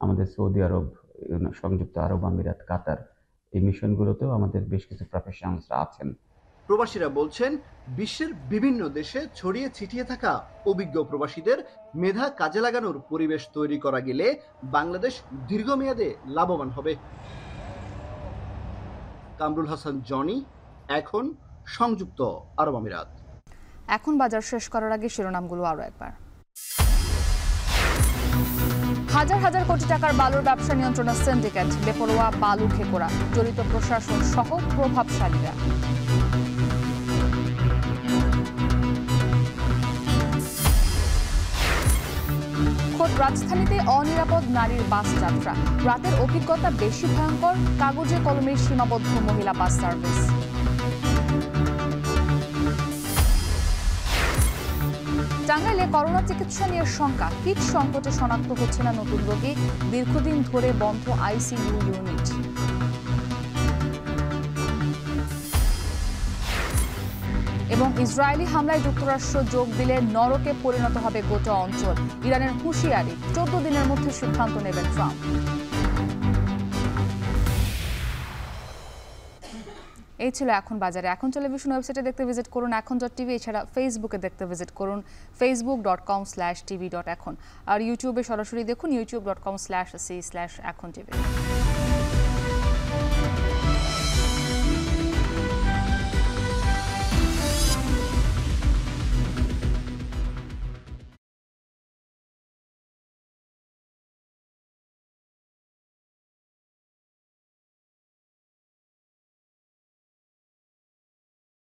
Speaker 19: আমাদের সৌদি আরব, সংযুক্ত আরব আমিরাত, কাতার, এই মিশনগুলোতেও আমাদের বেশ কিছু প্রফেশনালসরা আছেন।
Speaker 4: প্রবাসীরা বলছেন, বিশ্বের বিভিন্ন দেশে ছড়িয়ে ছিটিয়ে থাকা অভিজ্ঞ প্রবাসীদের মেধা কাজে লাগানোর পরিবেশ তৈরি করা গেলে বাংলাদেশ দীর্ঘমেয়াদে লাভবান হবে। কামরুল হাসান জনি, এখন সংযুক্ত আরব আমিরাত।
Speaker 1: এখন বাজার শেষ করার আগে শিরোনামগুলো আরো একবার। হাজার হাজার কোটি টাকার বালুর ব্যবসা নিয়ন্ত্রণে সিন্ডিকেট, বেপরোয়া বালু খেকোরা, জড়িত প্রশাসন সহ প্রভাবশালীরা। খোদ রাজধানীতে অনিরাপদ নারীর বাস যাত্রা, রাতের অভিজ্ঞতা বেশি ভয়ঙ্কর, কাগজে কলমে সীমাবদ্ধ মহিলা বাস সার্ভিস। টাঙ্গাইলে করোনা চিকিৎসা নিয়ে শঙ্কা, কিট সংকটে শনাক্ত হচ্ছে না নতুন রোগী, দীর্ঘদিন ধরে বন্ধ আইসিইউ ইউনিট। এবং ইসরায়েলি হামলায় যুক্তরাষ্ট্র যোগ দিলে নরকে পরিণত হবে গোটা অঞ্চল, ইরানের হুঁশিয়ারি, 14 দিনের মধ্যে সিদ্ধান্ত নেবেন ট্রাম্প। এই ছিল এখন বাজারে। এখন টেলিভিশন ওয়েবসাইটে দেখতে ভিজিট করুন এখন.টিভি, এছাড়া ফেসবুকে দেখতে ভিজিট করুন facebook.com/tv.এখন, আর ইউটিউবে সরাসরি দেখুন youtube.com/c/echontv।